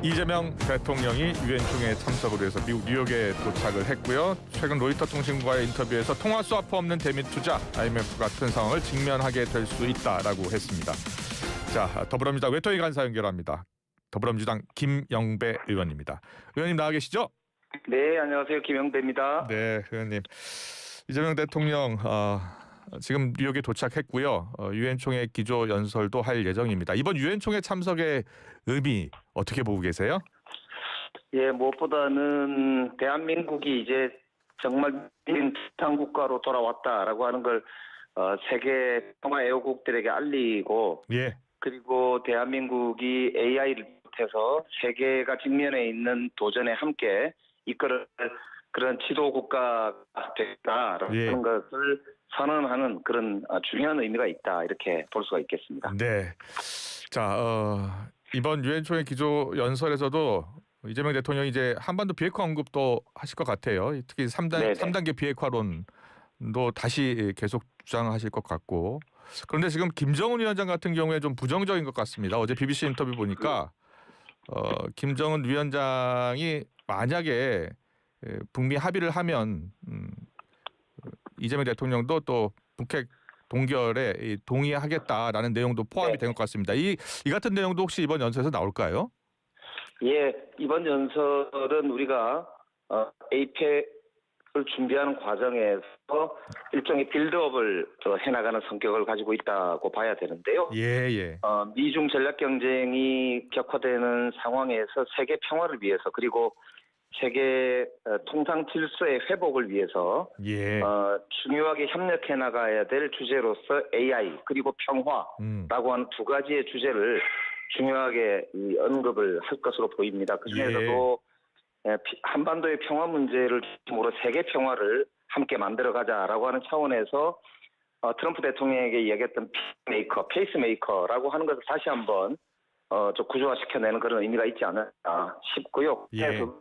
이재명 대통령이 유엔 총회에 참석을 해서 미국 뉴욕에 도착을 했고요. 최근 로이터 통신과의 인터뷰에서 통화 스와프 없는 대미 투자, IMF 같은 상황을 직면하게 될 수 있다라고 했습니다. 자, 더불어민주당 외통위 간사 연결합니다. 더불어민주당 김영배 의원입니다. 의원님 나와 계시죠? 네, 안녕하세요. 김영배입니다. 네, 의원님. 이재명 대통령 지금 뉴욕에 도착했고요. 유엔 총회 기조 연설도 할 예정입니다. 이번 유엔 총회 참석의 의미 어떻게 보고 계세요? 예, 무엇보다는 대한민국이 이제 정말 비탄 국가로 돌아왔다라고 하는 걸 세계 평화 애호국들에게 알리고, 예. 그리고 대한민국이 AI를 비롯해서 세계가 직면해 있는 도전에 함께 이끌을 그런 지도 국가가 됐다라는 예. 것을 선언하는 그런 중요한 의미가 있다, 이렇게 볼 수가 있겠습니다. 네. 자, 이번 유엔 총회 기조 연설에서도 이재명 대통령이 이제 한반도 비핵화 언급도 하실 것 같아요. 특히 3단계 비핵화론도 다시 계속 주장하실 것 같고. 그런데 지금 김정은 위원장 같은 경우에 좀 부정적인 것 같습니다. 어제 BBC 인터뷰 보니까 김정은 위원장이 만약에 북미 합의를 하면 이재명 대통령도 또 북핵 동결에 동의하겠다라는 내용도 포함이 된 것 같습니다. 이 같은 내용도 혹시 이번 연설에서 나올까요? 예, 이번 연설은 우리가 APEC을 준비하는 과정에서 일종의 빌드업을 해나가는 성격을 가지고 있다고 봐야 되는데요. 예. 미중 전략 경쟁이 격화되는 상황에서 세계 평화를 위해서, 그리고 세계 통상 질서의 회복을 위해서 중요하게 협력해 나가야 될 주제로서 AI 그리고 평화라고 하는 두 가지의 주제를 중요하게 언급을 할 것으로 보입니다. 그중에서도 한반도의 평화 문제를 중심으로 세계 평화를 함께 만들어가자라고 하는 차원에서 트럼프 대통령에게 이야기했던 페이스메이커라고 하는 것을 다시 한번 좀 구조화시켜내는 그런 의미가 있지 않을까 싶고요. 그래서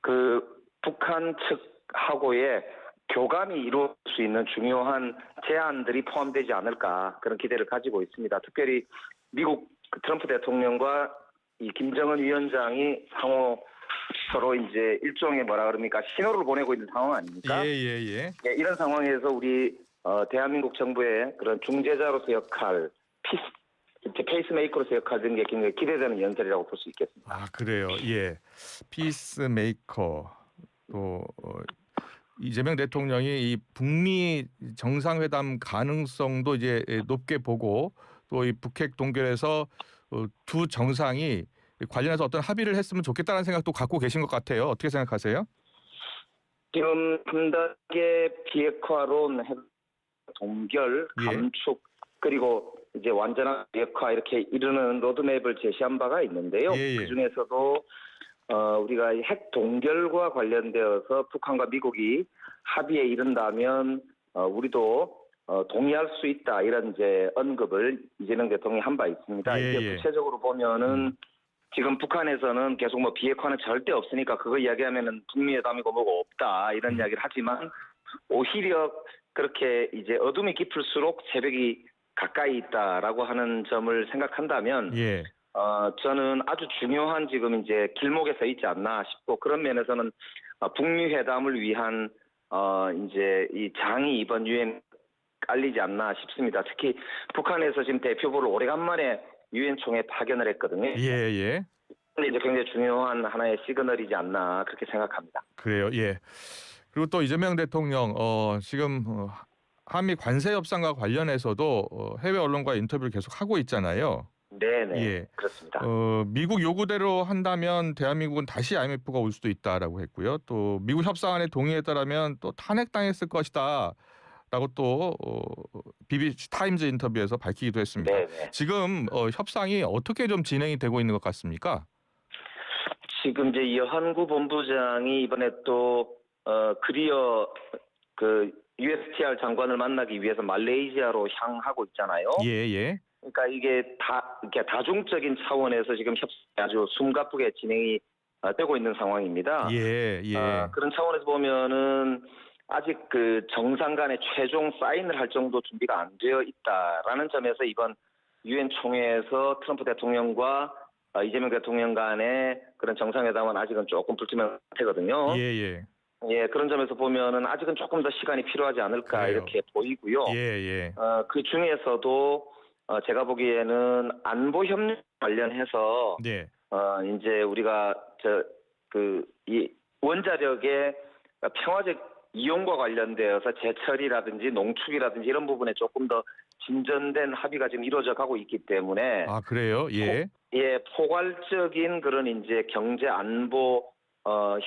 그 북한 측하고의 교감이 이루어질 수 있는 중요한 제안들이 포함되지 않을까, 그런 기대를 가지고 있습니다. 특별히 미국 트럼프 대통령과 이 김정은 위원장이 상호 서로 이제 일종의 신호를 보내고 있는 상황 아닙니까? 예. 이런 상황에서 우리 대한민국 정부의 그런 중재자로서 역할, 페이스메이커로서 역할 등게 굉장히 기대되는 연설이라고 볼 수 있겠습니다. 아, 그래요. 예. 피스메이커 또 이재명 대통령이 이 북미 정상회담 가능성도 이제 높게 보고 또 이 북핵 동결에서 두 정상이 관련해서 어떤 합의를 했으면 좋겠다는 생각도 갖고 계신 것 같아요. 어떻게 생각하세요? 지금 3단계 비핵화론, 동결, 감축, 그리고 이제 완전한 비핵화 이렇게 이르는 로드맵을 제시한 바가 있는데요. 그중에서도 우리가 핵 동결과 관련되어서 북한과 미국이 합의에 이른다면 우리도 동의할 수 있다, 이런 이제 언급을 이재명 대통령이 한 바 있습니다. 이게 구체적으로 보면은 지금 북한에서는 계속 비핵화는 절대 없으니까 그거 이야기하면은 북미 회담이고 뭐고 없다, 이런 이야기를 하지만 오히려 그렇게 이제 어둠이 깊을수록 새벽이 가까이 있다라고 하는 점을 생각한다면 저는 아주 중요한 지금 이제 길목에 서 있지 않나 싶고, 그런 면에서는 북미 회담을 위한 이제 이 장이 이번 유엔 깔리지 않나 싶습니다. 특히 북한에서 지금 대표부를 오래간만에 유엔 총회에 파견을 했거든요. 근데 이제 굉장히 중요한 하나의 시그널이지 않나, 그렇게 생각합니다. 그래요. 예. 그리고 또 이재명 대통령 지금 한미 관세 협상과 관련해서도 해외 언론과 인터뷰를 계속 하고 있잖아요. 네네. 그렇습니다. 미국 요구대로 한다면 대한민국은 다시 IMF가 올 수도 있다라고 했고요. 또 미국 협상안에 동의했다라면 또 탄핵당했을 것이다. 라고 또 BBC 타임즈 인터뷰에서 밝히기도 했습니다. 지금 협상이 어떻게 좀 진행이 되고 있는 것 같습니까? 지금 이제 여한구 본부장이 이번에 또 그리어 그 USTR 장관을 만나기 위해서 말레이시아로 향하고 있잖아요. 그러니까 이게 이렇게 다중적인 차원에서 지금 협상이 아주 숨가쁘게 진행이 되고 있는 상황입니다. 그런 차원에서 보면은 아직 그 정상 간의 최종 사인을 할 정도 준비가 안 되어 있다라는 점에서 이번 유엔 총회에서 트럼프 대통령과 이재명 대통령 간의 그런 정상회담은 아직은 조금 불투명한 상태거든요. 예. 예, 그런 점에서 보면은 아직은 조금 더 시간이 필요하지 않을까 그래요. 이렇게 보이고요. 예. 그 중에서도 제가 보기에는 안보 협력 관련해서 네. 이제 우리가 이 원자력의 평화적 이용과 관련되어서 제철이라든지 농축이라든지 이런 부분에 조금 더 진전된 합의가 지금 이루어져 가고 있기 때문에 아, 그래요? 예. 포괄적인 그런 이제 경제 안보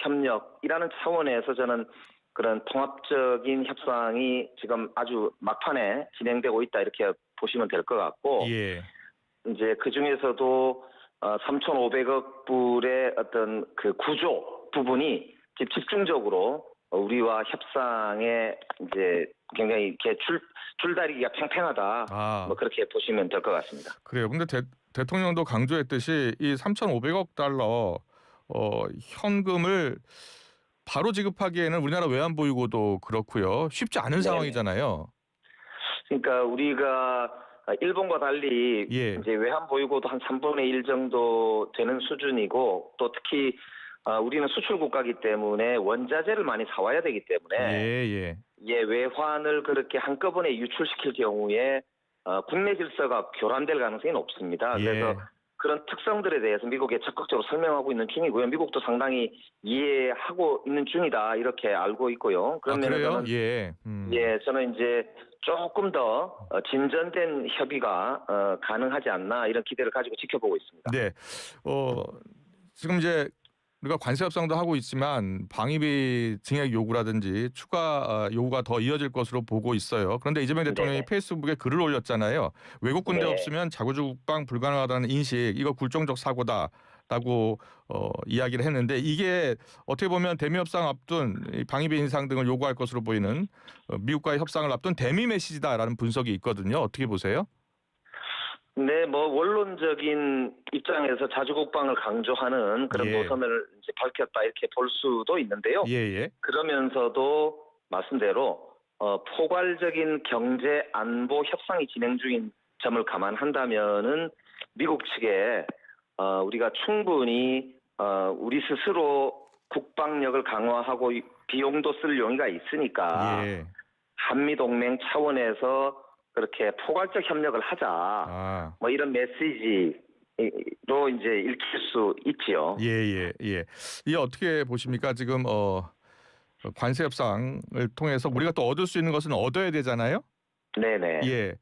협력이라는 차원에서 저는 그런 통합적인 협상이 지금 아주 막판에 진행되고 있다 이렇게 보시면 될 것 같고 예. 이제 그 중에서도 3,500억 불의 어떤 그 구조 부분이 집중적으로 우리와 협상에 이제 굉장히 이렇게 줄다리기가 팽팽하다. 아. 뭐 그렇게 보시면 될 것 같습니다. 그래요. 근데 대통령도 강조했듯이 이 3,500억 달러 현금을 바로 지급하기에는 우리나라 외환보유고도 그렇고요. 쉽지 않은 네네. 상황이잖아요. 그러니까 우리가 일본과 달리 예. 이제 외환 보유고도 한 3분의 1 정도 되는 수준이고 또 특히 우리는 수출 국가이기 때문에 원자재를 많이 사와야 되기 때문에 외환을 그렇게 한꺼번에 유출시킬 경우에 국내 질서가 교란될 가능성이 높습니다. 그래서 그런 특성들에 대해서 미국에 적극적으로 설명하고 있는 중이고요. 미국도 상당히 이해하고 있는 중이다 이렇게 알고 있고요. 그런 면에서는 저는 이제 조금 더 진전된 협의가 가능하지 않나 이런 기대를 가지고 지켜보고 있습니다. 네, 지금 이제 우리가 관세 협상도 하고 있지만 방위비 증액 요구라든지 추가 요구가 더 이어질 것으로 보고 있어요. 그런데 이재명 대통령이 페이스북에 글을 올렸잖아요. 외국 군대 없으면 자구주 국방 불가능하다는 인식, 이거 굴종적 사고다라고 이야기를 했는데 이게 어떻게 보면 대미 협상 앞둔 방위비 인상 등을 요구할 것으로 보이는 미국과의 협상을 앞둔 대미 메시지다라는 분석이 있거든요. 어떻게 보세요? 네, 뭐 원론적인 입장에서 자주국방을 강조하는 그런 노선을 이제 밝혔다 이렇게 볼 수도 있는데요. 그러면서도 말씀대로 포괄적인 경제 안보 협상이 진행 중인 점을 감안한다면은 미국 측에 우리가 충분히 우리 스스로 국방력을 강화하고 비용도 쓸 용의가 있으니까 한미 동맹 차원에서 그렇게 포괄적 협력을 하자. 뭐 이런 메시지로 이제 읽힐 수 있지요. 이게 어떻게 보십니까? 지금 관세 협상을 통해서 우리가 또 얻을 수 있는 것은 얻어야 되잖아요. 네네.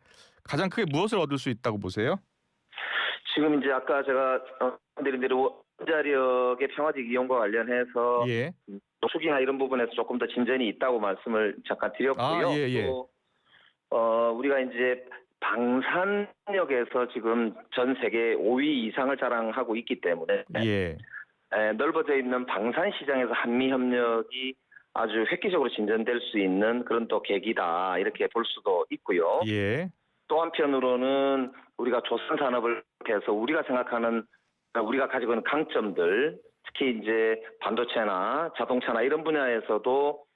가장 크게 무엇을 얻을 수 있다고 보세요? 지금 이제 아까 제가 드린 대로 원자력의 평화적 이용과 관련해서 농축이나 이런 부분에서 조금 더 진전이 있다고 말씀을 잠깐 드렸고요. 또 우리가 이제 방산력에서 지금 전 세계 5위 이상을 자랑하고 있기 때문에 넓어져 있는 방산 시장에서 한미 협력이 아주 획기적으로 진전될 수 있는 그런 또 계기다 이렇게 볼 수도 있고요. 또 한편으로는 우리가 조선 산업을 해서 우리가 생각하는 우리가 가지고 있는 강점들 특히 이제 반도체나 자동차나 이런 분야에서도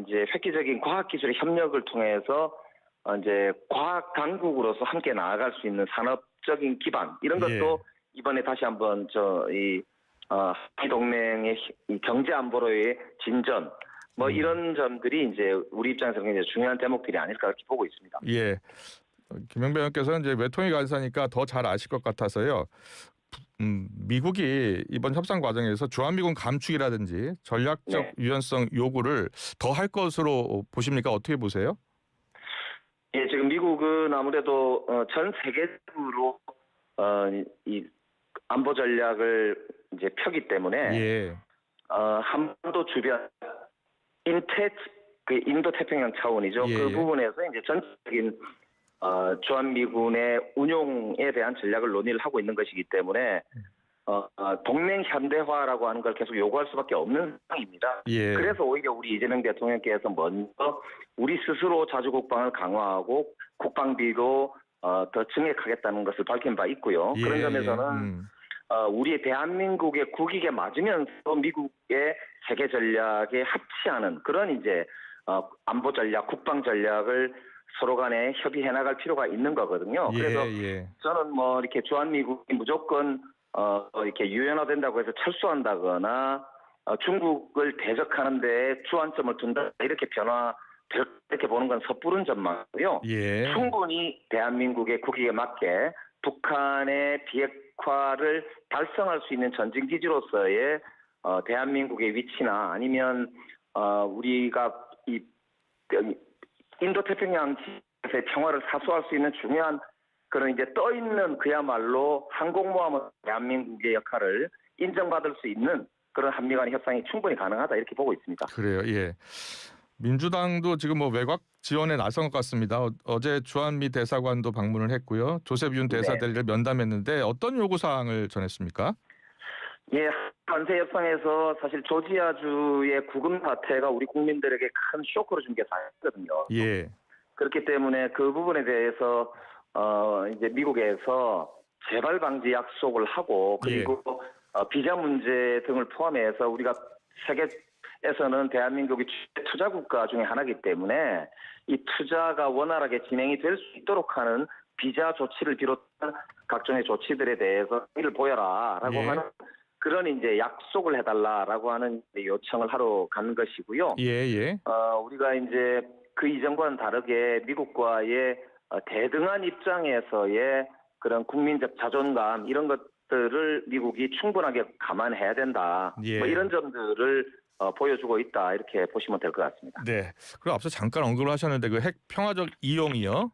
이제 획기적인 과학기술의 협력을 통해서 이제 과학 강국으로서 함께 나아갈 수 있는 산업적인 기반 이런 것도 이번에 다시 한번 한미 동맹의 이 경제 안보로의 진전 뭐 이런 점들이 이제 우리 입장에서 굉장히 중요한 대목들이 아닐까 이렇게 보고 있습니다. 김영배 의원께서는 이제 외통위 간사니까 더 잘 아실 것 같아서요. 미국이 이번 협상 과정에서 주한미군 감축이라든지 전략적 유연성 요구를 더 할 것으로 보십니까? 어떻게 보세요? 지금 미국은 아무래도 전 세계적으로 이 안보 전략을 이제 펴기 때문에 한반도 주변 인도 태평양 차원이죠. 그 부분에서 이제 전적인 주한미군의 운용에 대한 전략을 논의를 하고 있는 것이기 때문에 동맹 현대화라고 하는 걸 계속 요구할 수밖에 없는 상황입니다. 그래서 오히려 우리 이재명 대통령께서 먼저 우리 스스로 자주국방을 강화하고 국방비도 더 증액하겠다는 것을 밝힌 바 있고요. 그런 점에서는 우리 대한민국의 국익에 맞으면서 미국의 세계 전략에 합치하는 그런 이제 안보 전략, 국방 전략을 서로 간에 협의해 나갈 필요가 있는 거거든요. 그래서 저는 뭐 이렇게 주한미국이 무조건 이렇게 유연화된다고 해서 철수한다거나 중국을 대적하는데 주안점을 둔다 이렇게 이렇게 보는 건 섣부른 전망이고요. 예. 충분히 대한민국의 국익에 맞게 북한의 비핵화를 달성할 수 있는 전진기지로서의 대한민국의 위치나 아니면 우리가 이 인도태평양 지역에서의 평화를 사수할 수 있는 중요한 그런 이제 떠 있는 그야말로 항공모함의 대한민국의 역할을 인정받을 수 있는 그런 한미 간의 협상이 충분히 가능하다 이렇게 보고 있습니다. 그래요. 예. 민주당도 지금 뭐 외곽 지원에 나선 것 같습니다. 어제 주한미 대사관도 방문을 했고요. 조셉 윤 대사 대리를 면담했는데 어떤 요구 사항을 전했습니까? 예, 관세 협상에서 사실 조지아주의 구금 사태가 우리 국민들에게 큰 쇼크를 준 게 사실이거든요. 예. 그렇기 때문에 그 부분에 대해서 이제 미국에서 재발 방지 약속을 하고 그리고 비자 문제 등을 포함해서 우리가 세계에서는 대한민국이 투자 국가 중에 하나이기 때문에 이 투자가 원활하게 진행이 될 수 있도록 하는 비자 조치를 비롯한 각종의 조치들에 대해서 이를 보여라라고 하는 그런 이제 약속을 해달라라고 하는 요청을 하러 간 것이고요. 예. 우리가 이제 그 이전과는 다르게 미국과의 대등한 입장에서의 그런 국민적 자존감 이런 것들을 미국이 충분하게 감안해야 된다. 예. 뭐 이런 점들을 보여주고 있다 이렇게 보시면 될 것 같습니다. 네. 그리고 앞서 잠깐 언급을 하셨는데 그 핵 평화적 이용이요.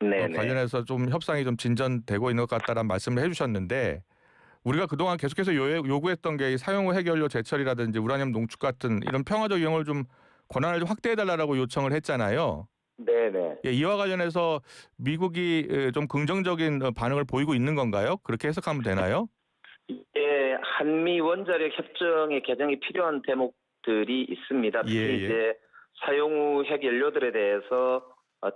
관련해서 좀 협상이 좀 진전되고 있는 것 같다라는 말씀을 해주셨는데 우리가 그동안 계속해서 요구했던 게 사용 후 핵연료 제철이라든지 우라늄 농축 같은 이런 평화적 이용을 좀 권한을 좀 확대해달라고 요청을 했잖아요. 네네. 예, 이와 관련해서 미국이 좀 긍정적인 반응을 보이고 있는 건가요? 그렇게 해석하면 되나요? 예, 한미 원자력 협정의 개정이 필요한 대목들이 있습니다. 특히 이제 사용 후 핵연료들에 대해서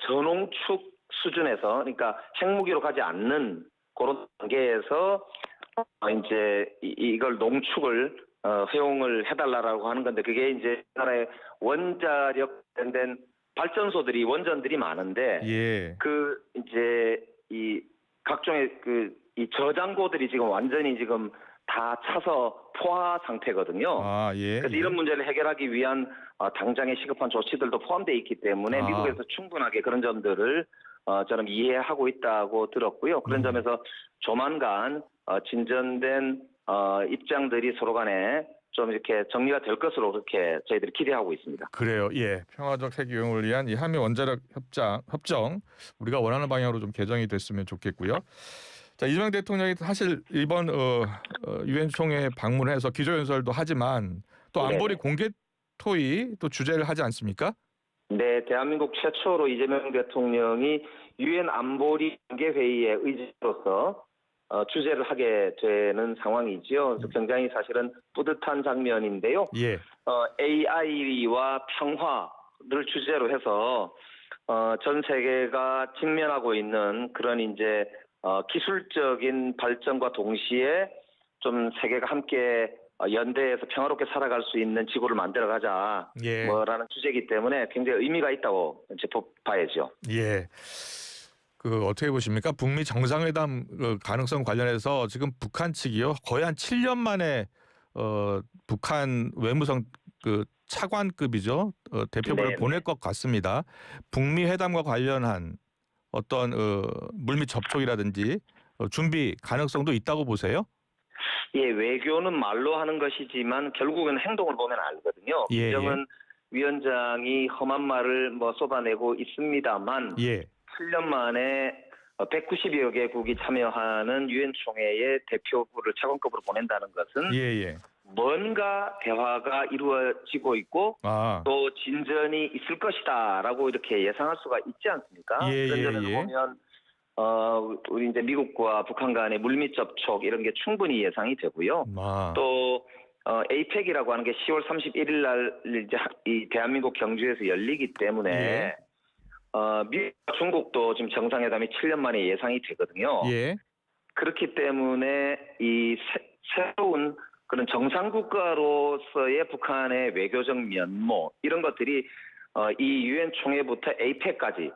저농축 수준에서 그러니까 핵무기로 가지 않는 그런 단계에서 이제 이걸 농축을 허용을 해달라고 하는 건데 그게 이제 우리나라의 원자력 관련된 발전소들이 원전들이 많은데 그 이제 이 각종의 이 저장고들이 지금 완전히 지금 다 차서 포화 상태거든요. 그래서 이런 문제를 해결하기 위한 당장의 시급한 조치들도 포함되어 있기 때문에 미국에서 충분하게 그런 점들을 저는 이해하고 있다고 들었고요. 그런 점에서 조만간 진전된 입장들이 서로 간에 좀 이렇게 정리가 될 것으로 그렇게 저희들이 기대하고 있습니다. 그래요. 예. 평화적 핵 이용을 위한 이 한미 원자력 협정 우리가 원하는 방향으로 좀 개정이 됐으면 좋겠고요. 자, 이재명 대통령이 사실 이번 유엔 총회 방문해서 기조연설도 하지만 또 안보리 공개 토의 또 주재를 하지 않습니까? 네, 대한민국 최초로 이재명 대통령이 유엔 안보리 공개 회의의 의장으로서 주재를 하게 되는 상황이지요. 그래서 굉장히 사실은 뿌듯한 장면인데요. AI와 평화를 주제로 해서 전 세계가 직면하고 있는 그런 이제 기술적인 발전과 동시에 좀 세계가 함께 연대해서 평화롭게 살아갈 수 있는 지구를 만들어가자 뭐라는 주제이기 때문에 굉장히 의미가 있다고 이제 봐야죠. 예. 그 어떻게 보십니까? 북미 정상회담 가능성 관련해서 지금 북한 측이요 거의 한 7년 만에 북한 외무성 그 차관급이죠 대표부를 보낼 것 같습니다. 북미 회담과 관련한 어떤 물밑 접촉이라든지 준비 가능성도 있다고 보세요? 예, 외교는 말로 하는 것이지만 결국은 행동을 보면 알거든요. 이정은 위원장이 험한 말을 뭐 쏟아내고 있습니다만 7년 만에 190여 개국이 참여하는 유엔 총회의 대표부를 차관급으로 보낸다는 것은 뭔가 대화가 이루어지고 있고 또 진전이 있을 것이다라고 이렇게 예상할 수가 있지 않습니까? 그런 점에서 보면 우리 이제 미국과 북한 간의 물밑 접촉 이런 게 충분히 예상이 되고요. 또 APEC이라고 하는 게 10월 31일 날 이제 이 대한민국 경주에서 열리기 때문에 미국과 중국도 지금 정상회담이 7년 만에 예상이 되거든요. 그렇기 때문에 이 새로운 그런 정상국가로서의 북한의 외교적 면모 이런 것들이 이 유엔 총회부터 APEC까지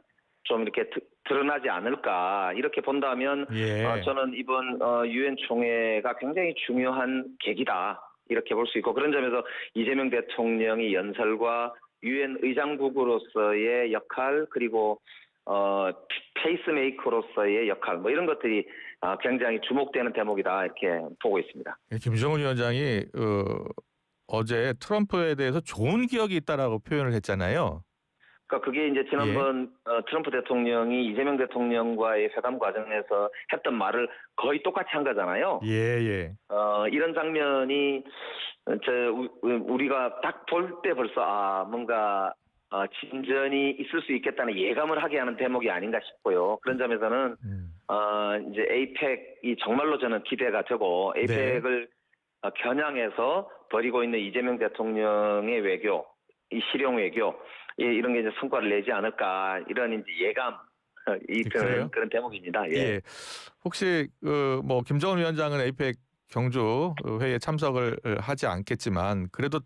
좀 이렇게 드러나지 않을까 이렇게 본다면 예. 저는 이번 유엔 총회가 굉장히 중요한 계기다 이렇게 볼 수 있고 그런 점에서 이재명 대통령이 연설과 유엔 의장국으로서의 역할 그리고 페이스메이커로서의 역할 뭐 이런 것들이 굉장히 주목되는 대목이다 이렇게 보고 있습니다. 김정은 위원장이 어제 트럼프에 대해서 좋은 기억이 있다라고 표현을 했잖아요. 그러니까 그게 이제 지난번 트럼프 대통령이 이재명 대통령과의 회담 과정에서 했던 말을 거의 똑같이 한 거잖아요. 예. 이런 장면이 우리가 딱 볼 때 벌써 뭔가 진전이 있을 수 있겠다는 예감을 하게 하는 대목이 아닌가 싶고요. 그런 점에서는 이제 에이펙이 정말로 저는 기대가 되고 에이펙을 겨냥해서 벌이고 있는 이재명 대통령의 외교, 이 실용 외교 이런 게 이제 성과를 내지 않을까 이런 이제 예감 그런 대목입니다. 예. 혹시 뭐 김정은 위원장은 에이펙 경주 회의에 참석을 하지 않겠지만 그래도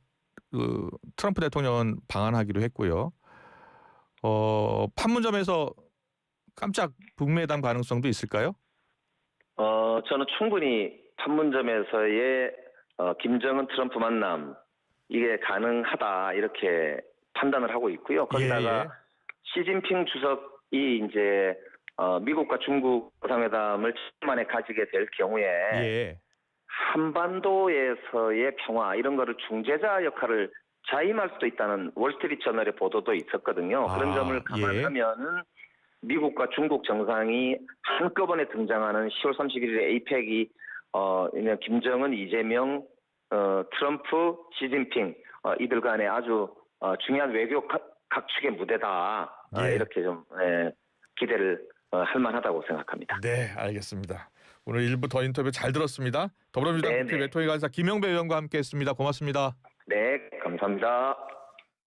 트럼프 대통령은 방한하기로 했고요. 판문점에서 깜짝 북미회담 가능성도 있을까요? 저는 충분히 판문점에서의 김정은 트럼프 만남 이게 가능하다 이렇게 판단을 하고 있고요. 거기다가 시진핑 주석이 이제 미국과 중국 정상회담을 만에 가지게 될 경우에 한반도에서의 평화 이런 거를 중재자 역할을 자임할 수도 있다는 월스트리트저널의 보도도 있었거든요. 그런 점을 감안하면은 미국과 중국 정상이 한꺼번에 등장하는 10월 31일에 에이펙이 김정은, 이재명, 트럼프, 시진핑 이들 간의 아주 중요한 외교 각축의 무대다. 이렇게 좀 기대를 할 만하다고 생각합니다. 네, 알겠습니다. 오늘 일부 더 인터뷰 잘 들었습니다. 더불어민주당 국회 외통위 간사 김영배 의원과 함께했습니다. 고맙습니다. 네, 감사합니다.